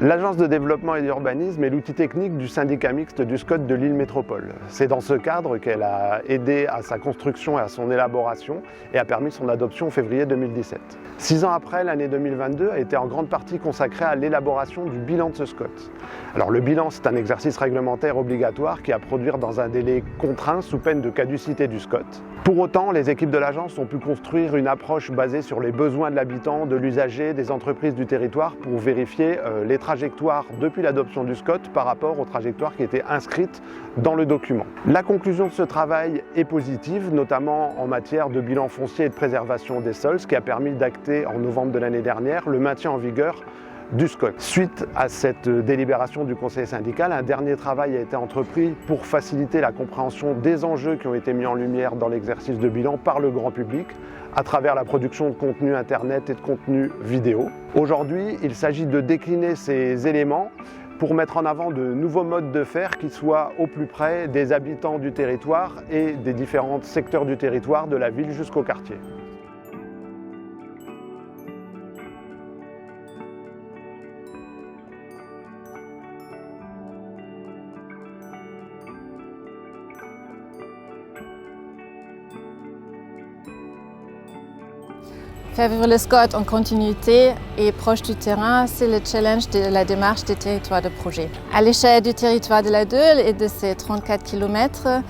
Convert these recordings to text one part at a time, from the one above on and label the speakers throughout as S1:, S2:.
S1: L'Agence de développement et d'urbanisme est l'outil technique du syndicat mixte du SCOT de Lille Métropole. C'est dans ce cadre qu'elle a aidé à sa construction et à son élaboration et a permis son adoption en février 2017. 6 ans après, l'année 2022 a été en grande partie consacrée à l'élaboration du bilan de ce SCOT. Alors le bilan, c'est un exercice réglementaire obligatoire qui est à produire dans un délai contraint sous peine de caducité du SCOT. Pour autant, les équipes de l'agence ont pu construire une approche basée sur les besoins de l'habitant, de l'usager, des entreprises du territoire pour vérifier les trajectoires depuis l'adoption du SCOT par rapport aux trajectoires qui étaient inscrites dans le document. La conclusion de ce travail est positive, notamment en matière de bilan foncier et de préservation des sols, ce qui a permis d'acter en novembre de l'année dernière le maintien en vigueur du SCOT. Suite à cette délibération du conseil syndical, un dernier travail a été entrepris pour faciliter la compréhension des enjeux qui ont été mis en lumière dans l'exercice de bilan par le grand public à travers la production de contenu internet et de contenu vidéo. Aujourd'hui, il s'agit de décliner ces éléments pour mettre en avant de nouveaux modes de faire qui soient au plus près des habitants du territoire et des différents secteurs du territoire, de la ville jusqu'au quartier.
S2: Faire vivre le SCOT en continuité et proche du terrain, c'est le challenge de la démarche des territoires de projet. À l'échelle du territoire de la Deûle et de ses 34 km,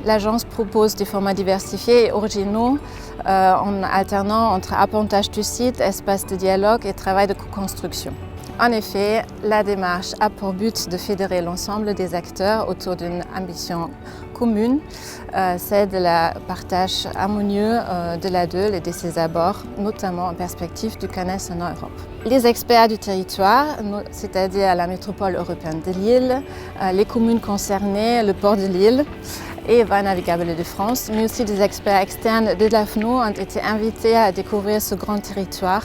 S2: l'agence propose des formats diversifiés et originaux en alternant entre appontage du site, espace de dialogue et travail de co-construction. En effet, la démarche a pour but de fédérer l'ensemble des acteurs autour d'une ambition commune, celle de la partage harmonieux de la Deûle et de ses abords, notamment en perspective du canal Sonore-Europe. Les experts du territoire, c'est-à-dire la métropole européenne de Lille, les communes concernées, le port de Lille et Voies navigables de France, mais aussi des experts externes de l'AFNO ont été invités à découvrir ce grand territoire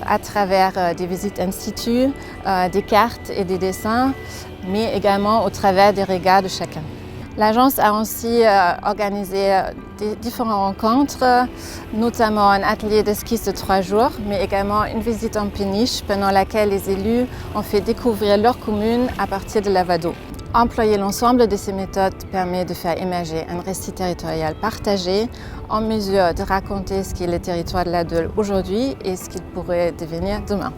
S2: à travers des visites in situ, des cartes et des dessins, mais également au travers des regards de chacun. L'agence a aussi organisé différentes rencontres, notamment un atelier d'esquisse de 3 jours, mais également une visite en péniche pendant laquelle les élus ont fait découvrir leur commune à partir de la Vado. Employer l'ensemble de ces méthodes permet de faire émerger un récit territorial partagé, en mesure de raconter ce qu'est le territoire de la Deûle aujourd'hui et ce qu'il pourrait devenir demain.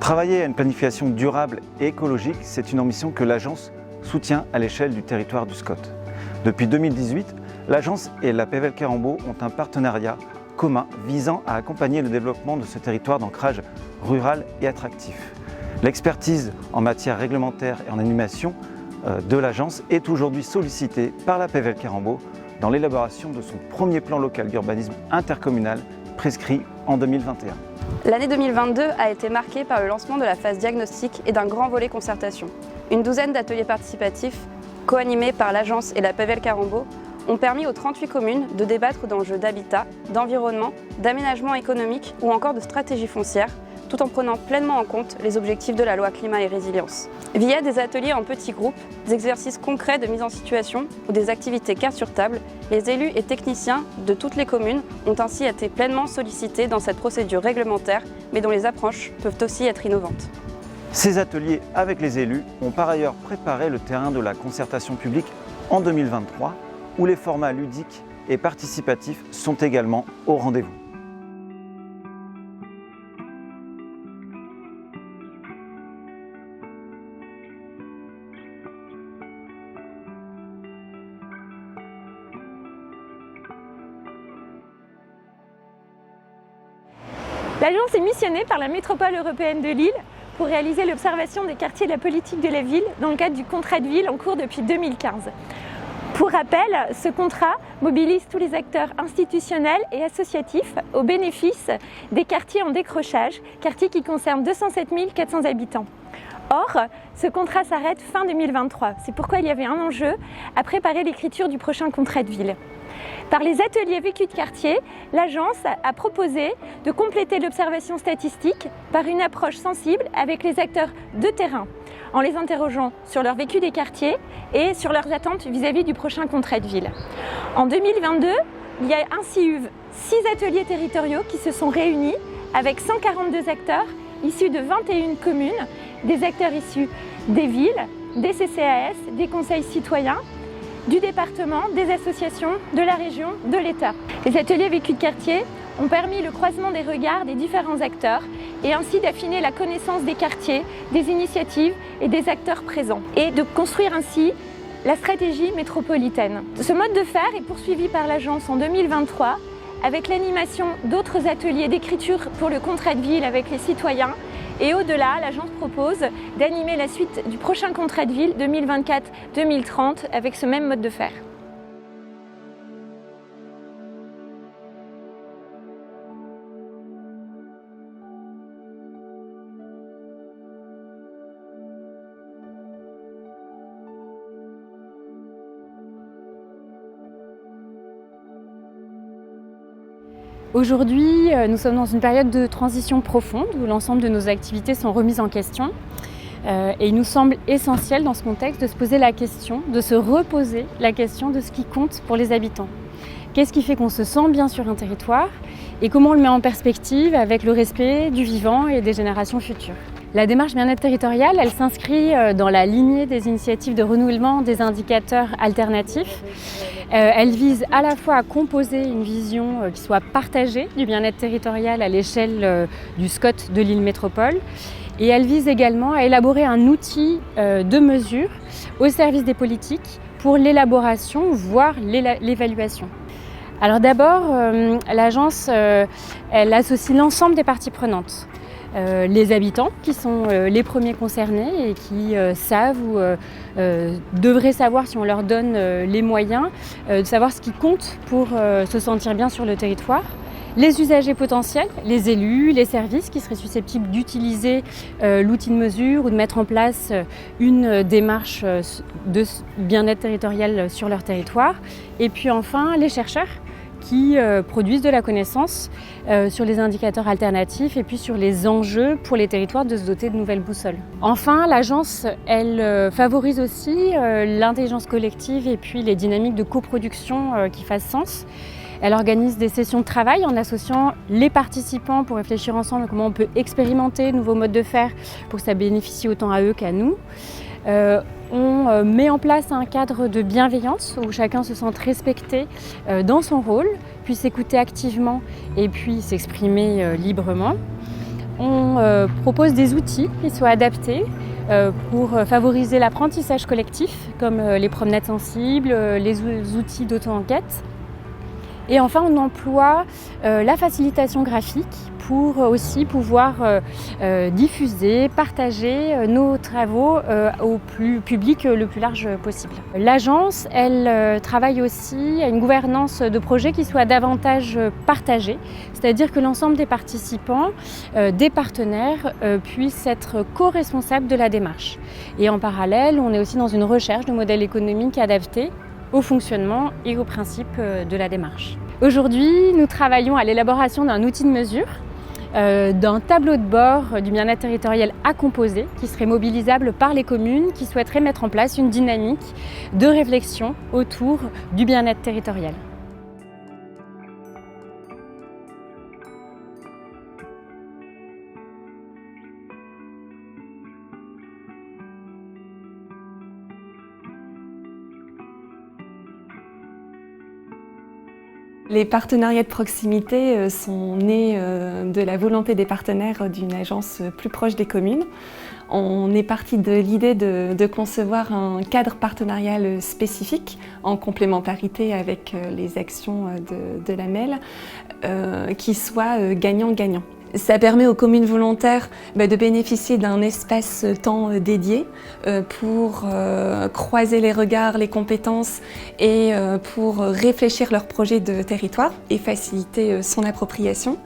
S3: Travailler à une planification durable et écologique, c'est une ambition que l'agence soutient à l'échelle du territoire du SCOT. Depuis 2018, l'agence et la PVL Carambeau ont un partenariat commun visant à accompagner le développement de ce territoire d'ancrage rural et attractif. L'expertise en matière réglementaire et en animation de l'agence est aujourd'hui sollicitée par la PVL Carambeau dans l'élaboration de son premier plan local d'urbanisme intercommunal prescrit en 2021.
S4: L'année 2022 a été marquée par le lancement de la phase diagnostic et d'un grand volet concertation. Une douzaine d'ateliers participatifs, co-animés par l'agence et la PVL Carambeau, ont permis aux 38 communes de débattre d'enjeux d'habitat, d'environnement, d'aménagement économique ou encore de stratégie foncière, tout en prenant pleinement en compte les objectifs de la loi climat et résilience. Via des ateliers en petits groupes, des exercices concrets de mise en situation ou des activités cartes sur table, les élus et techniciens de toutes les communes ont ainsi été pleinement sollicités dans cette procédure réglementaire, mais dont les approches peuvent aussi être innovantes.
S3: Ces ateliers avec les élus ont par ailleurs préparé le terrain de la concertation publique en 2023, où les formats ludiques et participatifs sont également au rendez-vous.
S5: L'agence est missionnée par la métropole européenne de Lille pour réaliser l'observation des quartiers de la politique de la ville dans le cadre du contrat de ville en cours depuis 2015. Pour rappel, ce contrat mobilise tous les acteurs institutionnels et associatifs au bénéfice des quartiers en décrochage, quartiers qui concernent 207 400 habitants. Or, ce contrat s'arrête fin 2023. C'est pourquoi il y avait un enjeu à préparer l'écriture du prochain contrat de ville. Par les ateliers vécu de quartier, l'agence a proposé de compléter l'observation statistique par une approche sensible avec les acteurs de terrain, en les interrogeant sur leur vécu des quartiers et sur leurs attentes vis-à-vis du prochain contrat de ville. En 2022, il y a ainsi eu 6 ateliers territoriaux qui se sont réunis avec 142 acteurs issus de 21 communes, des acteurs issus des villes, des CCAS, des conseils citoyens, du département, des associations, de la région, de l'État. Les ateliers vécu de quartier ont permis le croisement des regards des différents acteurs et ainsi d'affiner la connaissance des quartiers, des initiatives et des acteurs présents et de construire ainsi la stratégie métropolitaine. Ce mode de faire est poursuivi par l'agence en 2023 avec l'animation d'autres ateliers d'écriture pour le contrat de ville avec les citoyens. Et au-delà, l'agence propose d'animer la suite du prochain contrat de ville 2024-2030 avec ce même mode de faire.
S6: Aujourd'hui, nous sommes dans une période de transition profonde où l'ensemble de nos activités sont remises en question. Et il nous semble essentiel dans ce contexte de se poser la question, de se reposer la question de ce qui compte pour les habitants. Qu'est-ce qui fait qu'on se sent bien sur un territoire et comment on le met en perspective avec le respect du vivant et des générations futures. La démarche bien-être territoriale, elle s'inscrit dans la lignée des initiatives de renouvellement des indicateurs alternatifs. Elle vise à la fois à composer une vision qui soit partagée du bien-être territorial à l'échelle du SCOT de Lille Métropole. Et elle vise également à élaborer un outil de mesure au service des politiques pour l'élaboration, voire l'évaluation. Alors d'abord, l'agence, elle associe l'ensemble des parties prenantes. Les habitants qui sont les premiers concernés et qui savent ou devraient savoir si on leur donne les moyens de savoir ce qui compte pour se sentir bien sur le territoire. Les usagers potentiels, les élus, les services qui seraient susceptibles d'utiliser l'outil de mesure ou de mettre en place une démarche de bien-être territorial sur leur territoire. Et puis enfin, les chercheurs qui produisent de la connaissance sur les indicateurs alternatifs et puis sur les enjeux pour les territoires de se doter de nouvelles boussoles. Enfin, l'agence, elle favorise aussi l'intelligence collective et puis les dynamiques de coproduction qui fassent sens. Elle organise des sessions de travail en associant les participants pour réfléchir ensemble à comment on peut expérimenter de nouveaux modes de faire pour que ça bénéficie autant à eux qu'à nous. On met en place un cadre de bienveillance où chacun se sente respecté dans son rôle, puisse écouter activement et puis s'exprimer librement. On propose des outils qui soient adaptés pour favoriser l'apprentissage collectif, comme les promenades sensibles, les outils d'auto-enquête. Et enfin, on emploie la facilitation graphique pour aussi pouvoir diffuser, partager nos travaux au public le plus large possible. L'agence, elle travaille aussi à une gouvernance de projet qui soit davantage partagée, c'est-à-dire que l'ensemble des participants, des partenaires, puissent être co-responsables de la démarche. Et en parallèle, on est aussi dans une recherche de modèles économiques adaptés au fonctionnement et aux principes de la démarche. Aujourd'hui, nous travaillons à l'élaboration d'un outil de mesure, d'un tableau de bord du bien-être territorial à composer qui serait mobilisable par les communes qui souhaiteraient mettre en place une dynamique de réflexion autour du bien-être territorial.
S7: Les partenariats de proximité sont nés de la volonté des partenaires d'une agence plus proche des communes. On est parti de l'idée de concevoir un cadre partenarial spécifique en complémentarité avec les actions de l'AMEL qui soit gagnant-gagnant. Ça permet aux communes volontaires de bénéficier d'un espace-temps dédié pour croiser les regards, les compétences et pour réfléchir leur projet de territoire et faciliter son appropriation.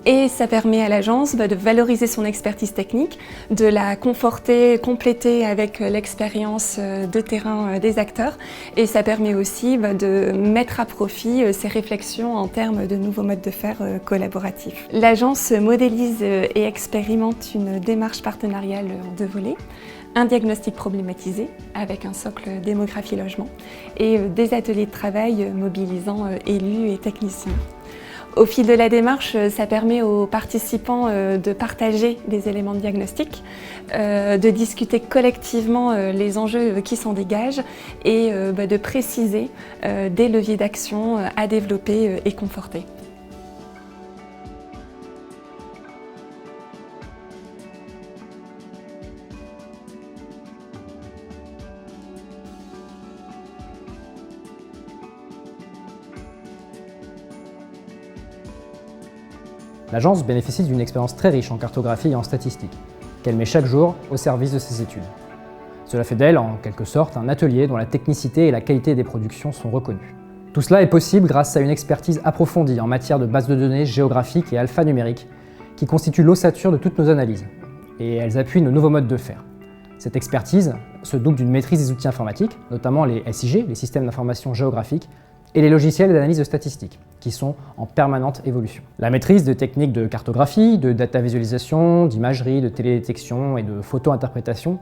S7: Et ça permet à l'agence de valoriser son expertise technique, de la conforter, compléter avec l'expérience de terrain des acteurs. Et ça permet aussi de mettre à profit ses réflexions en termes de nouveaux modes de faire collaboratifs. L'agence modélise et expérimente une démarche partenariale en 2 volets. Un diagnostic problématisé avec un socle démographie-logement et des ateliers de travail mobilisant élus et techniciens. Au fil de la démarche, ça permet aux participants de partager des éléments de diagnostic, de discuter collectivement les enjeux qui s'en dégagent et de préciser des leviers d'action à développer et conforter.
S8: L'agence bénéficie d'une expérience très riche en cartographie et en statistique, qu'elle met chaque jour au service de ses études. Cela fait d'elle, en quelque sorte, un atelier dont la technicité et la qualité des productions sont reconnues. Tout cela est possible grâce à une expertise approfondie en matière de bases de données géographiques et alphanumériques, qui constituent l'ossature de toutes nos analyses, et elles appuient nos nouveaux modes de faire. Cette expertise se double d'une maîtrise des outils informatiques, notamment les SIG, les systèmes d'information géographique, et les logiciels d'analyse de statistiques, qui sont en permanente évolution. La maîtrise de techniques de cartographie, de data visualisation, d'imagerie, de télédétection et de photo-interprétation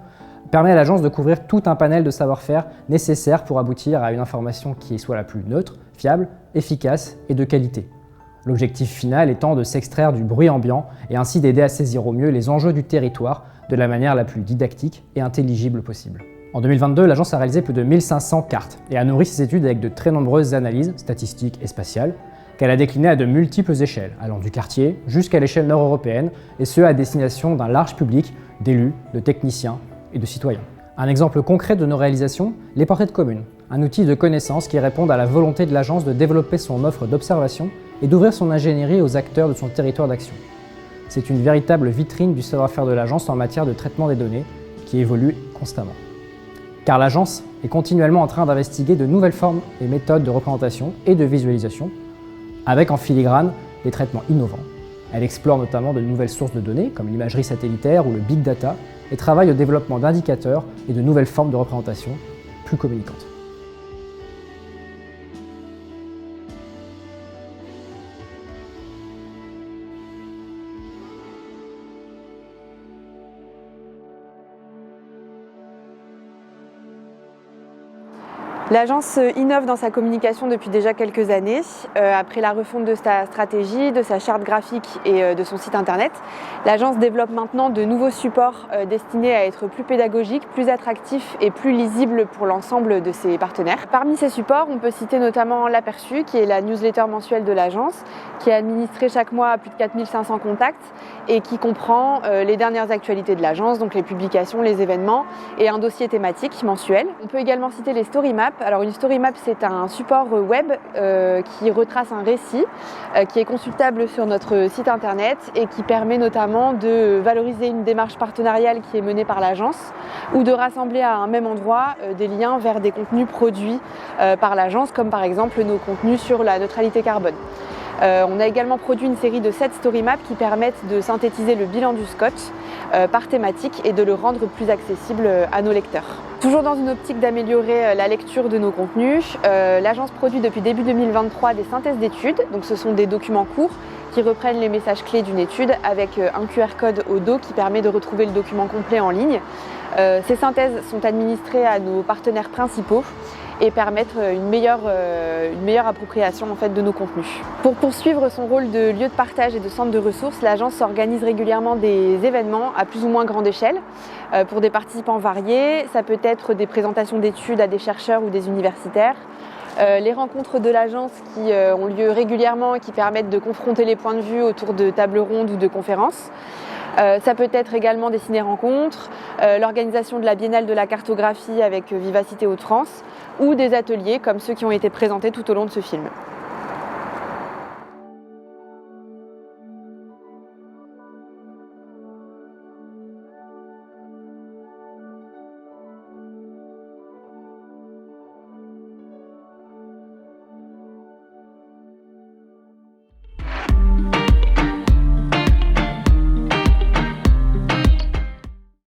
S8: permet à l'agence de couvrir tout un panel de savoir-faire nécessaires pour aboutir à une information qui soit la plus neutre, fiable, efficace et de qualité. L'objectif final étant de s'extraire du bruit ambiant et ainsi d'aider à saisir au mieux les enjeux du territoire de la manière la plus didactique et intelligible possible. En 2022, l'agence a réalisé plus de 1500 cartes et a nourri ses études avec de très nombreuses analyses statistiques et spatiales qu'elle a déclinées à de multiples échelles, allant du quartier jusqu'à l'échelle nord-européenne, et ce à destination d'un large public d'élus, de techniciens et de citoyens. Un exemple concret de nos réalisations, les portraits de communes, un outil de connaissance qui répond à la volonté de l'agence de développer son offre d'observation et d'ouvrir son ingénierie aux acteurs de son territoire d'action. C'est une véritable vitrine du savoir-faire de l'agence en matière de traitement des données qui évolue constamment. Car l'agence est continuellement en train d'investiguer de nouvelles formes et méthodes de représentation et de visualisation, avec en filigrane des traitements innovants. Elle explore notamment de nouvelles sources de données, comme l'imagerie satellitaire ou le big data, et travaille au développement d'indicateurs et de nouvelles formes de représentation plus communicantes.
S9: L'agence innove dans sa communication depuis déjà quelques années. Après la refonte de sa stratégie, de sa charte graphique et de son site internet, l'agence développe maintenant de nouveaux supports destinés à être plus pédagogiques, plus attractifs et plus lisibles pour l'ensemble de ses partenaires. Parmi ces supports, on peut citer notamment l'Aperçu, qui est la newsletter mensuelle de l'agence, qui est administrée chaque mois à plus de 4500 contacts et qui comprend les dernières actualités de l'agence, donc les publications, les événements et un dossier thématique mensuel. On peut également citer les story maps. Alors une story map, c'est un support web qui retrace un récit qui est consultable sur notre site internet et qui permet notamment de valoriser une démarche partenariale qui est menée par l'agence ou de rassembler à un même endroit des liens vers des contenus produits par l'agence, comme par exemple nos contenus sur la neutralité carbone. On a également produit une série de 7 story maps qui permettent de synthétiser le bilan du SCOT par thématique et de le rendre plus accessible à nos lecteurs. Toujours dans une optique d'améliorer la lecture de nos contenus, l'agence produit depuis début 2023 des synthèses d'études. Donc ce sont des documents courts qui reprennent les messages clés d'une étude avec un QR code au dos qui permet de retrouver le document complet en ligne. Ces synthèses sont administrées à nos partenaires principaux et permettre une meilleure appropriation en fait, de nos contenus. Pour poursuivre son rôle de lieu de partage et de centre de ressources, l'agence organise régulièrement des événements à plus ou moins grande échelle pour des participants variés. Ça peut être des présentations d'études à des chercheurs ou des universitaires, les rencontres de l'agence qui ont lieu régulièrement et qui permettent de confronter les points de vue autour de tables rondes ou de conférences. Ça peut être également des ciné-rencontres, l'organisation de la Biennale de la cartographie avec Vivacité Hauts-de-France ou des ateliers comme ceux qui ont été présentés tout au long de ce film.